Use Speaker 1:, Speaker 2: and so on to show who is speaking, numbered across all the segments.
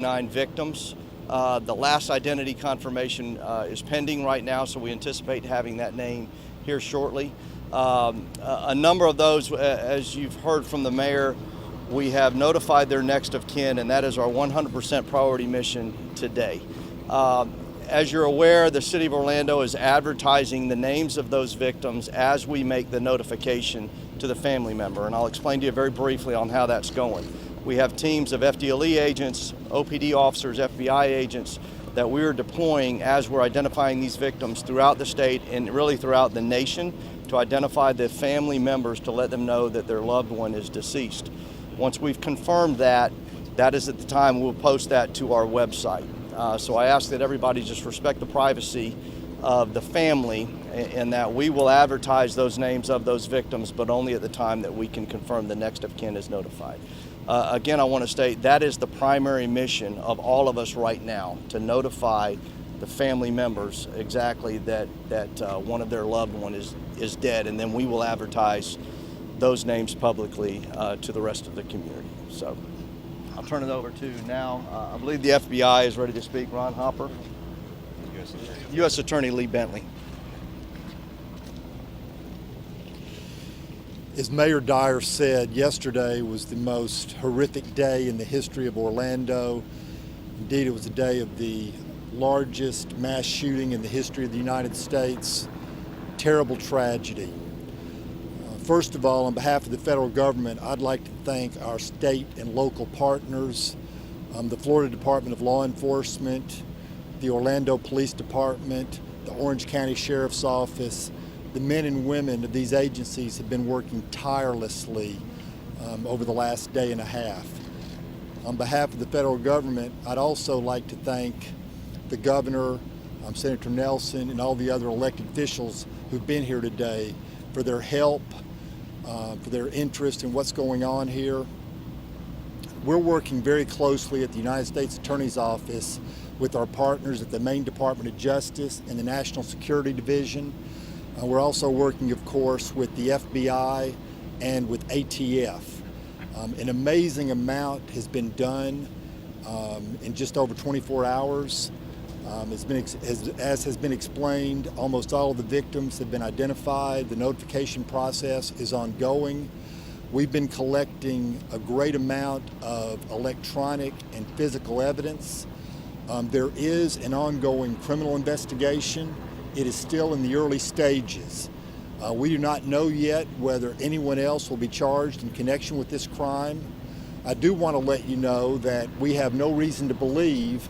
Speaker 1: 9 victims. The last identity confirmation is pending right now, so we anticipate having that name here shortly. A number of those, as you've heard from the mayor, we have notified their next of kin, and that is our 100% priority mission today. As you're aware, the City of Orlando is advertising the names of those victims as we make the notification to the family member, and I'll explain to you very briefly on how that's going. We have teams of FDLE agents, OPD officers, FBI agents that we're deploying as we're identifying these victims throughout the state and really throughout the nation to identify the family members to let them know that their loved one is deceased. Once we've confirmed that, that is at the time we'll post that to our website. So I ask that everybody just respect the privacy of the family and that we will advertise those names of those victims, but only at the time that we can confirm the next of kin is notified. Again, I want to state that is the primary mission of all of us right now, to notify the family members exactly that one of their loved one is dead, and then we will advertise those names publicly to the rest of the community. So I'll turn it over to now, I believe the FBI is ready to speak. Ron Hopper. U.S. Attorney Lee Bentley.
Speaker 2: As Mayor Dyer said, yesterday was the most horrific day in the history of Orlando. Indeed, it was the day of the largest mass shooting in the history of the United States. Terrible tragedy. First of all, on behalf of the federal government, I'd like to thank our state and local partners, the Florida Department of Law Enforcement, the Orlando Police Department, the Orange County Sheriff's Office. The men and women of these agencies have been working tirelessly over the last day and a half. On behalf of the federal government, I'd also like to thank the governor, Senator Nelson, and all the other elected officials who've been here today for their help, for their interest in what's going on here. We're working very closely at the United States Attorney's Office with our partners at the Maine Department of Justice and the National Security Division. We're also working, of course, with the FBI and with ATF. An amazing amount has been done in just over 24 hours. As has been explained, almost all of the victims have been identified. The notification process is ongoing. We've been collecting a great amount of electronic and physical evidence. There is an ongoing criminal investigation. It is still in the early stages. We do not know yet whether anyone else will be charged in connection with this crime. I do want to let you know that we have no reason to believe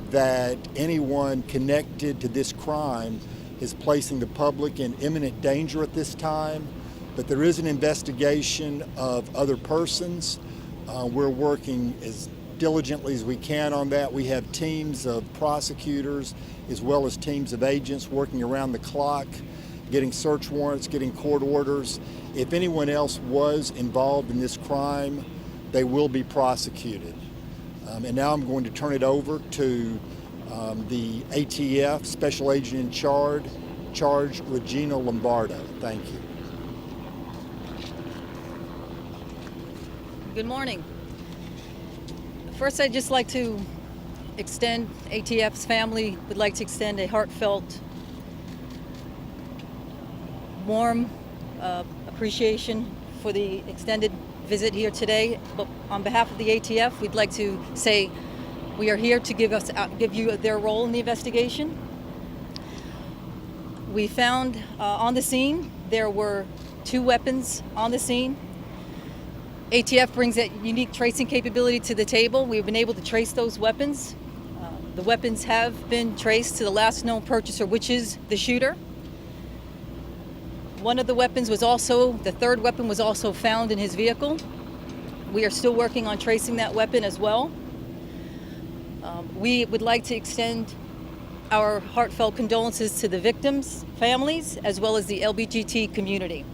Speaker 2: that anyone connected to this crime is placing the public in imminent danger at this time, but there is an investigation of other persons. We're working as diligently as we can on that. We have teams of prosecutors as well as teams of agents working around the clock, getting search warrants, getting court orders. If anyone else was involved in this crime, they will be prosecuted. And now I'm going to turn it over to the ATF Special Agent in Charge, Regina Lombardo. Thank you.
Speaker 3: Good morning. First, I'd just like to extend, ATF's family would like to extend a heartfelt, warm appreciation for the extended visit here today. But on behalf of the ATF, we'd like to say we are here to give you their role in the investigation. We found on the scene there were 2 weapons on the scene. ATF brings that unique tracing capability to the table. We've been able to trace those weapons. The weapons have been traced to the last known purchaser, which is the shooter. One of the weapons was also, the third weapon was also found in his vehicle. We are still working on tracing that weapon as well. We would like to extend our heartfelt condolences to the victims' families, as well as the LBGT community.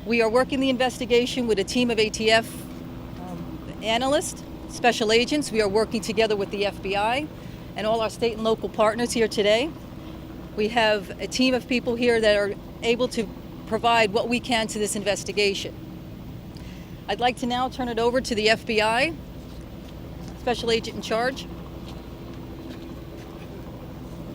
Speaker 3: We are working the investigation with a team of ATF analysts, special agents. We are working together with the FBI and all our state and local partners here today. We have a team of people here that are able to provide what we can to this investigation. I'd like to now turn it over to the FBI Special Agent in Charge.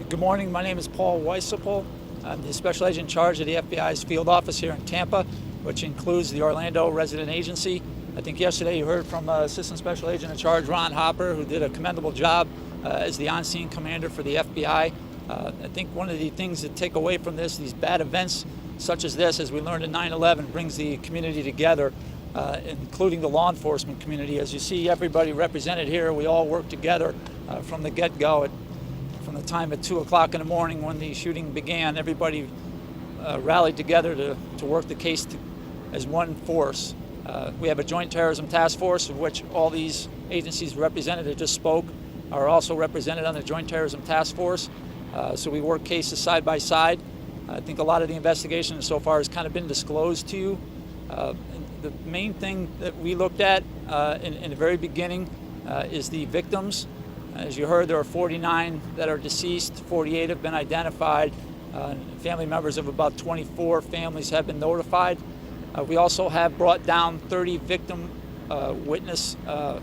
Speaker 4: Good morning. My name is Paul Weissapel. I'm the Special Agent in Charge of the FBI's field office here in Tampa, which includes the Orlando Resident Agency. I think yesterday you heard from Assistant Special Agent in Charge Ron Hopper, who did a commendable job as the on-scene commander for the FBI. I think one of the things to take away from this, these bad events such as this, as we learned in 9/11, brings the community together, including the law enforcement community. As you see everybody represented here, we all work together from the get-go. From the time at 2 o'clock in the morning when the shooting began, everybody rallied together to work the case as one force. We have a joint terrorism task force, of which all these agencies represented that just spoke are also represented on the joint terrorism task force. So we work cases side by side. I think a lot of the investigation so far has kind of been disclosed to you. The main thing that we looked at in the very beginning is the victims. As you heard, there are 49 that are deceased, 48 have been identified. Family members of about 24 families have been notified. We also have brought down 30 victim witness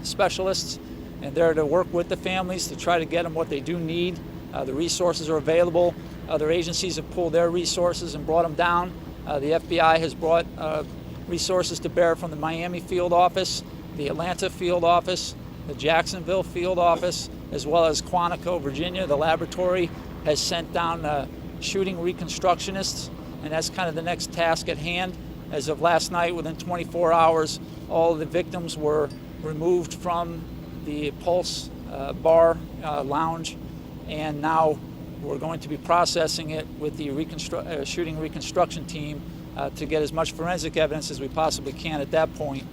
Speaker 4: specialists, and they're to work with the families to try to get them what they do need. The resources are available. Other agencies have pulled their resources and brought them down. The FBI has brought resources to bear from the Miami field office, the Atlanta field office, the Jacksonville field office, as well as Quantico, Virginia. The laboratory has sent down shooting reconstructionists, and that's kind of the next task at hand. As of last night, within 24 hours, all of the victims were removed from the Pulse bar lounge, and now we're going to be processing it with the shooting reconstruction team to get as much forensic evidence as we possibly can at that point.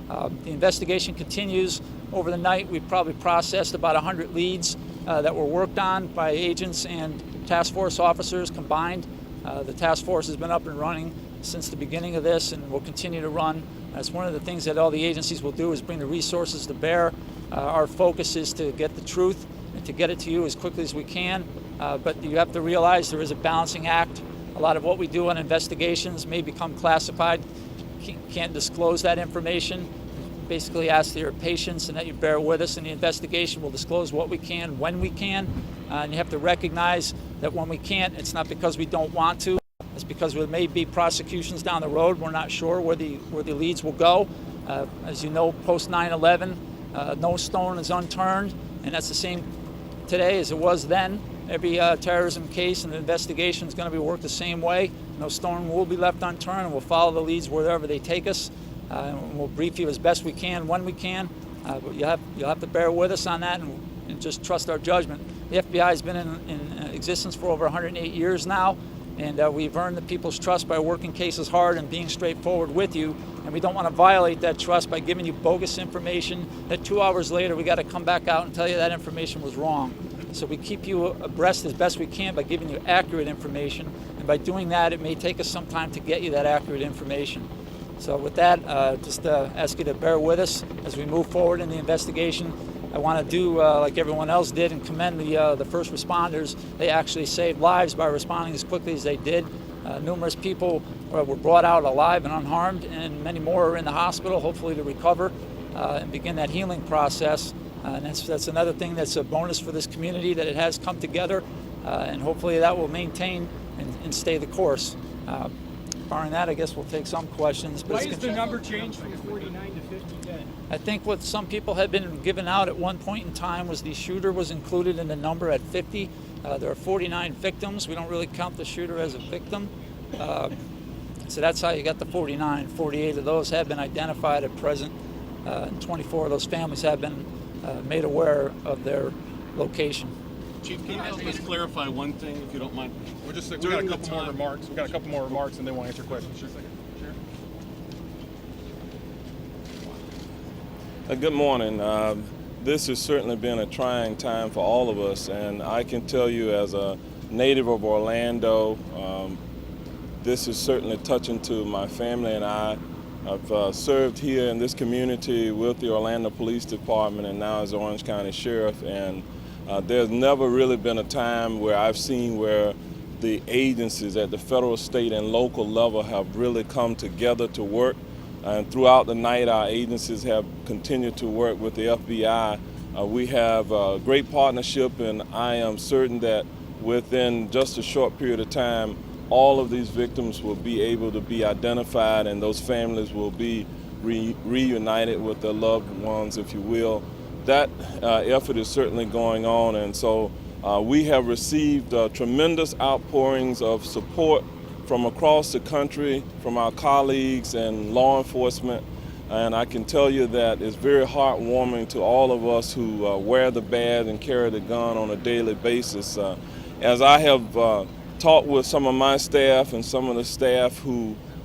Speaker 4: The investigation continues. Over the night, we probably processed about 100 leads that were worked on by agents and task force officers combined. The task force has been up and running since the beginning of this and will continue to run. That's one of the things that all the agencies will do, is bring the resources to bear. Our focus is to get the truth and to get it to you as quickly as we can. But you have to realize there is a balancing act. A lot of what we do on investigations may become classified. Can't disclose that information. Basically ask for your patience and that you bear with us in the investigation. We'll disclose what we can when we can. And you have to recognize that when we can't, it's not because we don't want to. It's because there may be prosecutions down the road. We're not sure where the leads will go. As you know, post 9/11, no stone is unturned, and that's the same today as it was then. Every terrorism case and investigation is going to be worked the same way. No stone will be left unturned, and we'll follow the leads wherever they take us. And we'll brief you as best we can when we can. But you'll have to bear with us on that and just trust our judgment. The FBI has been in existence for over 108 years now, and we've earned the people's trust by working cases hard and being straightforward with you. And we don't want to violate that trust by giving you bogus information that 2 hours later we got to come back out and tell you that information was wrong. So we keep you abreast as best we can by giving you accurate information. And by doing that, it may take us some time to get you that accurate information. So with that, just ask you to bear with us as we move forward in the investigation. I want to do like everyone else did and commend the first responders. They actually saved lives by responding as quickly as they did. Numerous people were brought out alive and unharmed, and many more are in the hospital, hopefully to recover and begin that healing process. And that's another thing that's a bonus for this community, that it has come together, and hopefully that will maintain and stay the course. Barring that, I guess we'll take some questions. But
Speaker 5: why is the number changed from 49 to 50 dead?
Speaker 4: I think what some people had been given out at one point in time was the shooter was included in the number at 50. There are 49 victims. We don't really count the shooter as a victim. So that's how you got the 49. 48 of those have been identified at present. And 24 of those families have been made aware of their location.
Speaker 6: Chief, can you help us clarify one thing, if you don't mind?
Speaker 5: We got a couple more remarks. We got a couple more remarks, and they want to answer questions. Sure.
Speaker 7: Good morning. This has certainly been a trying time for all of us, and I can tell you as a native of Orlando, this is certainly touching to my family and I. I've served here in this community with the Orlando Police Department and now as Orange County Sheriff, and there's never really been a time where I've seen where the agencies at the federal, state, and local level have really come together to work. And throughout the night, our agencies have continued to work with the FBI We have a great partnership, and I am certain that within just a short period of time, all of these victims will be able to be identified, and those families will be reunited with their loved ones, if you will. That effort is certainly going on, and so we have received tremendous outpourings of support from across the country, from our colleagues and law enforcement. And I can tell you that it's very heartwarming to all of us who wear the badge and carry the gun on a daily basis. As I have talked with some of my staff and some of the staff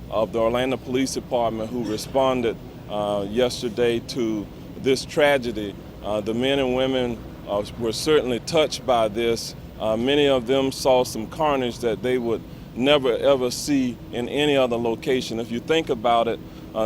Speaker 7: of the Orlando Police Department who responded yesterday to this tragedy, the men and women were certainly touched by this. Many of them saw some carnage that they would never ever see in any other location. If you think about it,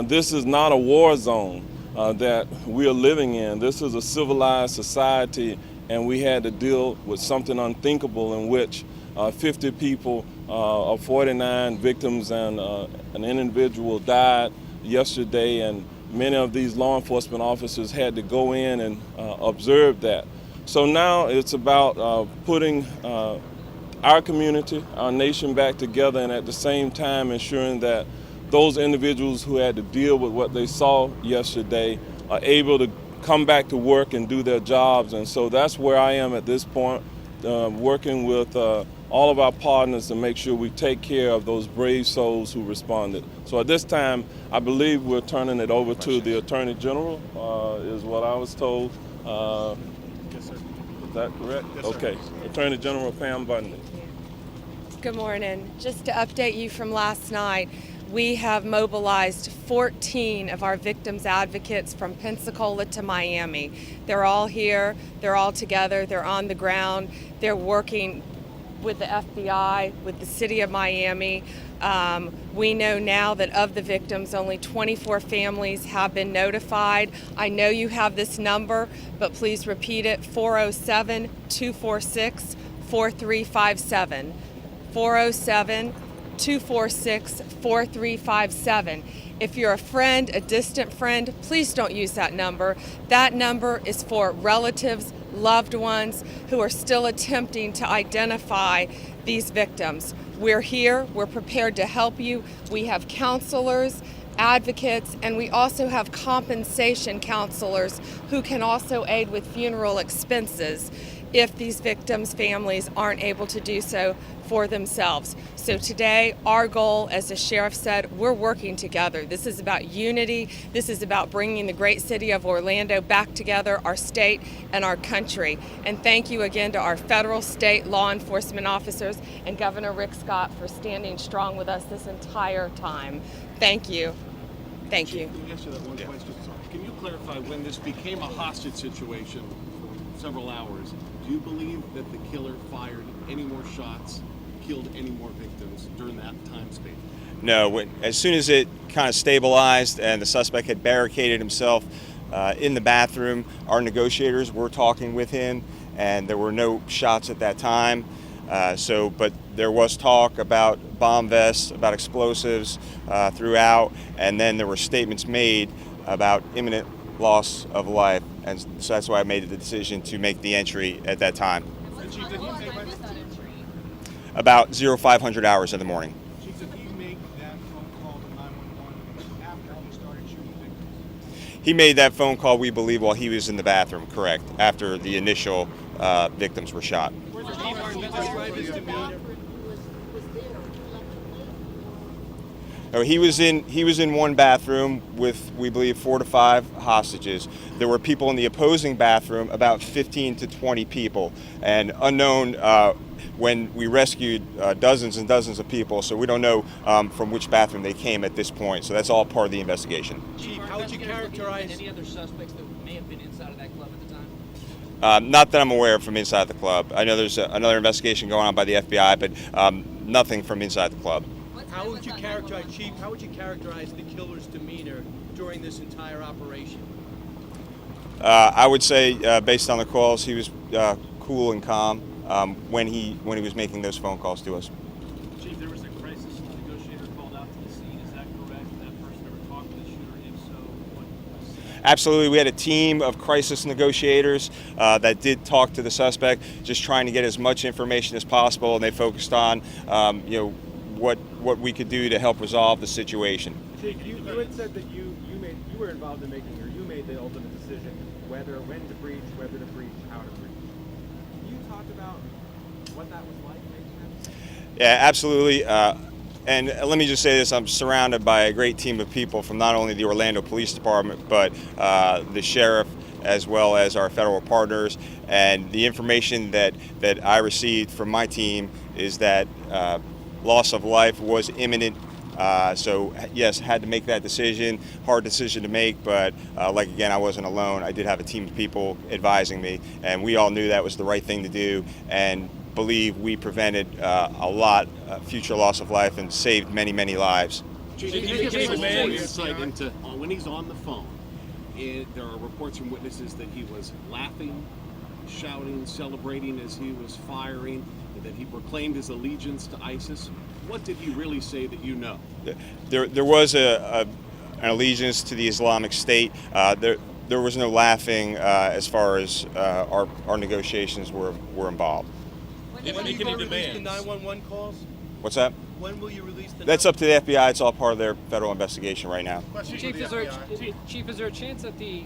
Speaker 7: this is not a war zone that we are living in. This is a civilized society, and we had to deal with something unthinkable in which 50 people of 49 victims and an individual died yesterday, and many of these law enforcement officers had to go in and observe that. So now it's about putting our community, our nation back together, and at the same time ensuring that those individuals who had to deal with what they saw yesterday are able to come back to work and do their jobs. And so that's where I am at this point, working with all of our partners to make sure we take care of those brave souls who responded. So at this time, I believe we're turning it over to the Attorney General, is what I was told.
Speaker 5: Yes, sir.
Speaker 7: Is that correct?
Speaker 5: Yes, sir.
Speaker 7: Okay. Attorney General Pam Bundy.
Speaker 8: Good morning. Just to update you from last night, we have mobilized 14 of our victims advocates from Pensacola to Miami. They're all here, they're all together, they're on the ground, they're working with the FBI, with the city of Miami. We know now that of the victims, only 24 families have been notified. I know you have this number, but please repeat it, 407-246-4357. 407-246-4357. If you're a friend, a distant friend, please don't use that number. That number is for relatives, loved ones who are still attempting to identify these victims. We're here, we're prepared to help you. We have counselors, advocates, and we also have compensation counselors who can also aid with funeral expenses if these victims' families aren't able to do so for themselves. So today, our goal, as the sheriff said, we're working together. This is about unity. This is about bringing the great city of Orlando back together, our state and our country. And thank you again to our federal, state law enforcement officers and Governor Rick Scott for standing strong with us this entire time. Thank you. Thank you.
Speaker 6: Can I ask you that one question? Can you clarify when this became a hostage situation for several hours? Do you believe that the killer fired any more shots, killed any more victims during that time span?
Speaker 9: No, as soon as it kind of stabilized and the suspect had barricaded himself in the bathroom, our negotiators were talking with him, and there were no shots at that time. But there was talk about bomb vests, about explosives throughout, and then there were statements made about imminent loss of life, and so that's why I made the decision to make the entry at that time.
Speaker 5: Chief, did he make
Speaker 9: About 0500 hours in the morning.
Speaker 10: Chief, did he make that phone call to 911 after he started shooting victims?
Speaker 9: He made that phone call, we believe, while he was in the bathroom, correct, after the initial victims were shot. No, he was in one bathroom with, we believe, 4 to 5 hostages. There were people in the opposing bathroom, about 15 to 20 people, and unknown when we rescued dozens and dozens of people, so we don't know from which bathroom they came at this point. So that's all part of the investigation.
Speaker 10: Chief, how would you characterize
Speaker 11: any other suspects that may have been inside of that club at the time?
Speaker 9: Not that I'm aware of from inside the club. I know there's another investigation going on by the FBI, but nothing from inside the club.
Speaker 10: How would you characterize, Chief, how would you characterize the killer's demeanor during this entire operation?
Speaker 9: I would say, based on the calls, he was cool and calm when he was making those phone calls to us.
Speaker 11: Chief, there was a crisis negotiator called out to the scene. Is that correct? That person ever talked to the shooter? If so, what was said?
Speaker 9: Absolutely. We had a team of crisis negotiators that did talk to the suspect, just trying to get as much information as possible, and they focused on what we could do to help resolve the situation.
Speaker 12: Chief, you had said that you were involved in making, or you made the ultimate decision when to breach, whether to breach, how to breach. Can you talk about what that was like making that decision?
Speaker 9: Yeah, absolutely. And let me just say this, I'm surrounded by a great team of people from not only the Orlando Police Department, but the sheriff, as well as our federal partners. And the information that I received from my team is that loss of life was imminent. So yes, had to make that decision, hard decision to make, but like again, I wasn't alone. I did have a team of people advising me, and we all knew that was the right thing to do, and believe we prevented a lot future loss of life and saved many, many lives.
Speaker 6: Chief, can you give us more insight into when he's on the phone? There are reports from witnesses that he was laughing, shouting, celebrating as he was firing, and that he proclaimed his allegiance to ISIS. What did he really say that you know?
Speaker 9: There was an allegiance to the Islamic State. There was no laughing as far as our negotiations were involved.
Speaker 10: When will you release the 911 calls?
Speaker 9: What's that?
Speaker 10: When will you release the?
Speaker 9: That's up to the FBI. It's all part of their federal investigation right now.
Speaker 11: Chief, is there a chance that the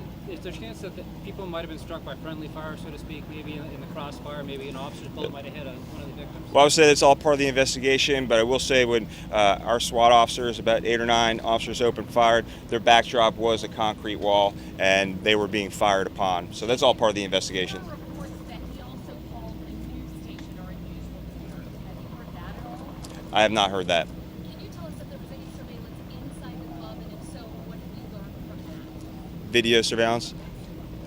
Speaker 11: people might have been struck by friendly fire, so to speak, maybe in the crossfire, maybe an officer's bullet might have hit one of the victims?
Speaker 9: Well, I would say it's all part of the investigation, but I will say when our SWAT officers, about 8 or 9 officers opened fired, their backdrop was a concrete wall, and they were being fired upon. So that's all part of the investigation. I have not heard that.
Speaker 13: Can you tell us if there was any surveillance inside the club, and if so, what have you learned from that?
Speaker 9: Video surveillance?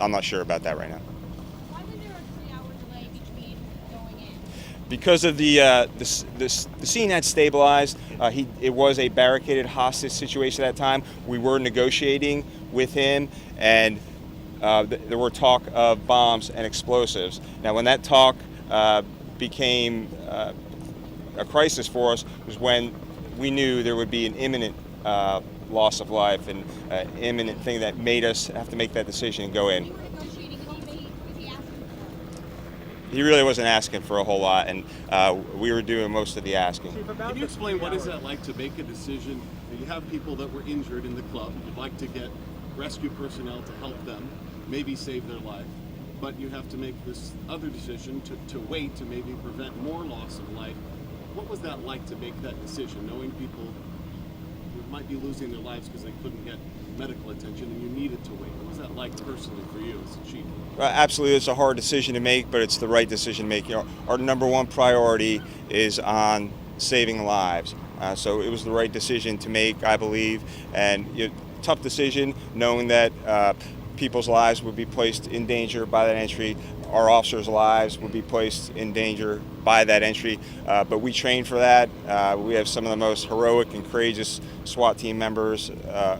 Speaker 9: I'm not sure about that right now.
Speaker 13: Why was there a 3-hour delay between going in?
Speaker 9: Because of the scene had stabilized. It was a barricaded hostage situation at that time. We were negotiating with him, and there were talk of bombs and explosives. Now, when that talk became a crisis for us was when we knew there would be an imminent loss of life and an imminent thing that made us have to make that decision and go in.
Speaker 13: You were negotiating, and what was he asking for?
Speaker 9: He really wasn't asking for a whole lot, and we were doing most of the asking.
Speaker 6: Can you explain what is that like to make a decision? You have people that were injured in the club. You'd like to get rescue personnel to help them, maybe save their life, but you have to make this other decision to wait to maybe prevent more loss of life. What was that like to make that decision, knowing people who might be losing their lives because they couldn't get medical attention and you needed to wait? What was that like personally for you as a chief?
Speaker 9: Absolutely, it's a hard decision to make, but it's the right decision to make. Our number one priority is on saving lives. So it was the right decision to make, I believe, and tough decision knowing that people's lives would be placed in danger by that entry. Our officers' lives would be placed in danger by that entry, but we trained for that. We have some of the most heroic and courageous SWAT team members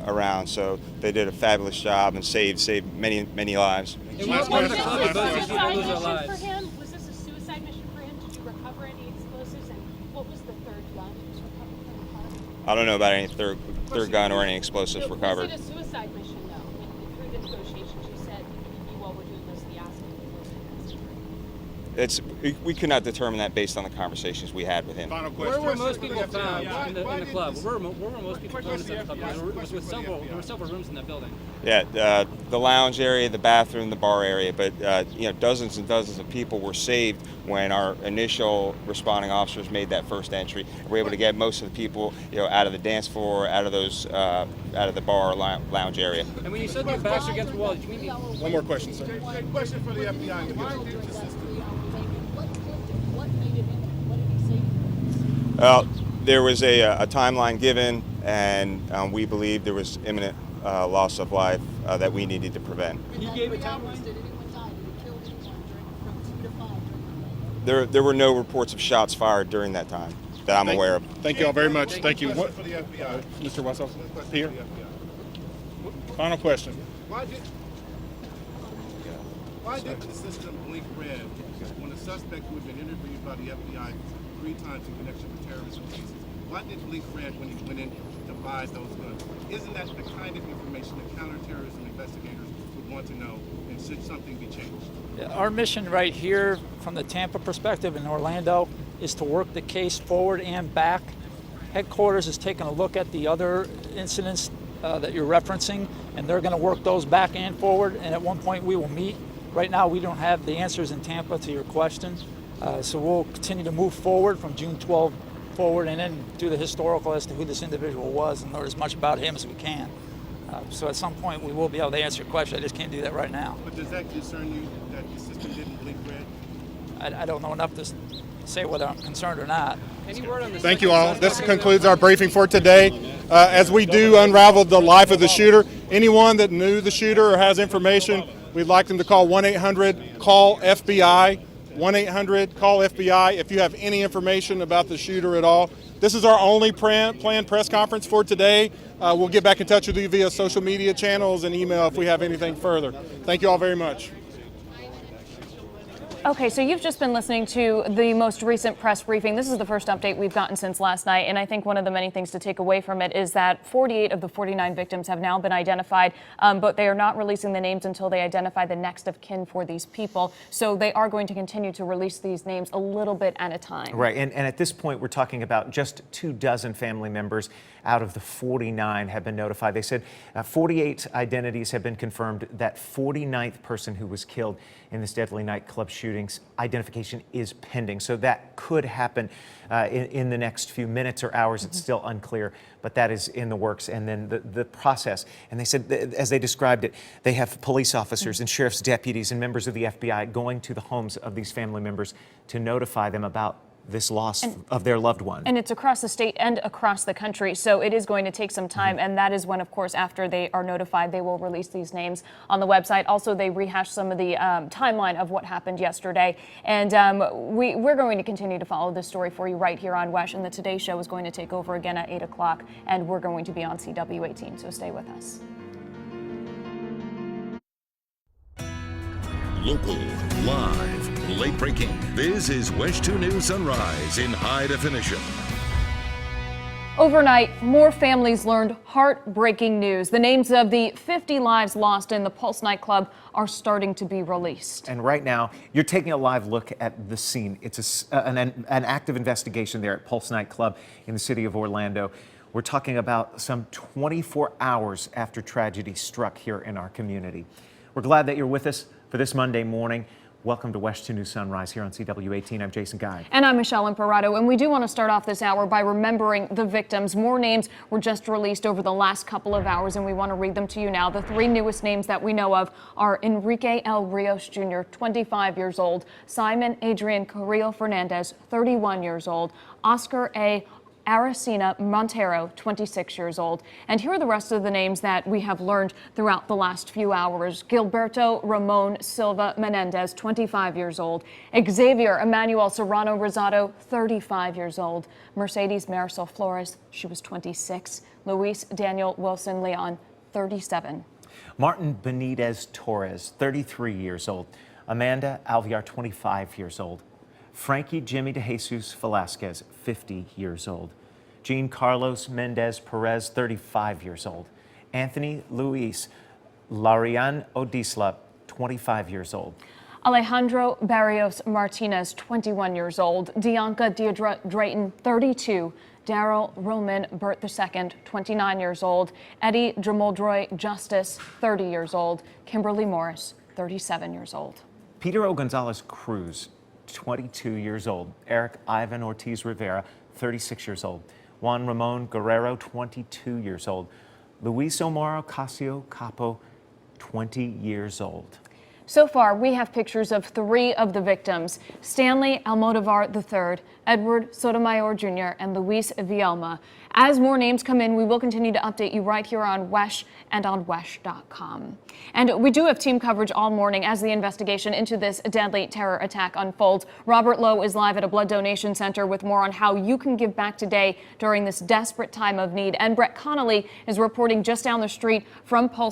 Speaker 9: around, so they did a fabulous job and saved many, many lives.
Speaker 13: Was this a suicide mission for him? Was this a suicide mission for him? Did you recover any explosives? And what was the third gun that was recovered from the car?
Speaker 9: I don't know about any third gun or any explosives recovered.
Speaker 13: Was it a suicide mission, though? Through the negotiations, you said you all were doing most of the asking.
Speaker 9: We could not determine that based on the conversations we had with him.
Speaker 5: Final question.
Speaker 11: Where were most people found in the club? Where were most people found in the club? There were several rooms in that building.
Speaker 9: Yeah, the lounge area, the bathroom, the bar area, but dozens and dozens of people were saved when our initial responding officers made that first entry. We were able to get most of the people, out of the dance floor, out of the bar lounge area.
Speaker 11: And when you said your backs against the wall, did you mean?
Speaker 5: One more question, sir.
Speaker 12: Question for the FBI.
Speaker 13: What made it? What did he say?
Speaker 9: Well, there was a timeline given, and we believed there was imminent loss of life that we needed to prevent.
Speaker 11: You gave a timeline?
Speaker 13: Did anyone die? Did he kill anyone from 2 to 5?
Speaker 9: There were no reports of shots fired during that time that I'm aware of.
Speaker 5: Thank you all very much. Thank you. What, Mr. Wessel, here. Final question.
Speaker 12: Why did the system blink red when a suspect who had been interviewed by the FBI 3 times in connection with terrorism cases? Why did it blink red when he went in to buy those guns? Isn't that the kind of information that counterterrorism investigators
Speaker 5: want to know, and should something be changed?
Speaker 4: Our mission right here from the Tampa perspective in Orlando is to work the case forward and back. Headquarters is taking a look at the other incidents that you're referencing, and they're going to work those back and forward, and at one point we will meet. Right now we don't have the answers in Tampa to your questions, so we'll continue to move forward from June 12 forward and then do the historical as to who this individual was and learn as much about him as we can. So at some point we will be able to answer your question. I just can't do that right now.
Speaker 5: But does that concern you that the system didn't blink red?
Speaker 4: I don't know enough to say whether I'm concerned or not.
Speaker 11: Any word on the
Speaker 5: Thank you all. This concludes our briefing for today. As we do unravel the life of the shooter, anyone that knew the shooter or has information, we'd like them to call 1-800-CALL-FBI. 1-800-CALL-FBI if you have any information about the shooter at all. This is our only planned press conference for today. We'll get back in touch with you via social media channels and email if we have anything further. Thank you all very much.
Speaker 14: Okay, so you've just been listening to the most recent press briefing. This is the first update we've gotten since last night, and I think one of the many things to take away from it is that 48 of the 49 victims have now been identified, but they are not releasing the names until they identify the next of kin for these people. So they are going to continue to release these names a little bit at a time.
Speaker 15: Right, and at this point, we're talking about just 24 family members out of the 49 have been notified. They said 48 identities have been confirmed. That 49th person who was killed in this deadly nightclub shootings, identification is pending. So that could happen in the next few minutes or hours. It's still unclear, but that is in the works. And then the process, and they said, as they described it, they have police officers and sheriff's deputies and members of the FBI going to the homes of these family members to notify them about this loss of their loved one.
Speaker 14: And it's across the state and across the country, so it is going to take some time, and that is when, of course, after they are notified, they will release these names on the website. Also, they rehash some of the timeline of what happened yesterday, and we're going to continue to follow this story for you right here on WESH, and the Today Show is going to take over again at 8 o'clock, and we're going to be on CW18, so stay with us.
Speaker 16: Local, live, late breaking. This is WESH 2 News Sunrise in high definition.
Speaker 14: Overnight, more families learned heartbreaking news. The names of the 50 lives lost in the Pulse nightclub are starting to be released.
Speaker 15: And right now, you're taking a live look at the scene. It's an active investigation there at Pulse nightclub in the city of Orlando. We're talking about some 24 hours after tragedy struck here in our community. We're glad that you're with us for this Monday morning. Welcome to WESH 2 News Sunrise here on CW18. I'm Jason Guy.
Speaker 14: And I'm Michelle Imparato, and we do want to start off this hour by remembering the victims. More names were just released over the last couple of hours, and we want to read them to you now. The three newest names that we know of are Enrique L. Rios Jr., 25 years old, Simon Adrian Carrillo Fernandez, 31 years old, Oscar A. Aracena Montero, 26 years old. And here are the rest of the names that we have learned throughout the last few hours. Gilberto Ramon Silva Menendez, 25 years old. Xavier Emmanuel Serrano Rosado, 35 years old. Mercedes Marisol Flores, she was 26. Luis Daniel Wilson Leon, 37.
Speaker 15: Martin Benitez Torres, 33 years old. Amanda Alviar, 25 years old. Frankie Jimmy De Jesus Velasquez, 50 years old. Jean Carlos Mendez Perez, 35 years old. Anthony Luis Larian Odisla, 25 years old.
Speaker 14: Alejandro Barrios Martinez, 21 years old. Dianca Deirdre Drayton, 32. Daryl Roman Burt II, 29 years old. Eddie Dramoldroy Justice, 30 years old. Kimberly Morris, 37 years old.
Speaker 15: Peter O. Gonzalez Cruz, 22 years old. Eric Ivan Ortiz Rivera, 36 years old. Juan Ramon Guerrero, 22 years old. Luis Omar Ocasio Capo, 20 years old.
Speaker 14: So far, we have pictures of three of the victims: Stanley Almodovar III, Edward Sotomayor Jr., and Luis Vielma. As more names come in, we will continue to update you right here on WESH and on WESH.com. And we do have team coverage all morning as the investigation into this deadly terror attack unfolds. Robert Lowe is live at a blood donation center with more on how you can give back today during this desperate time of need. And Brett Connolly is reporting just down the street from Pulse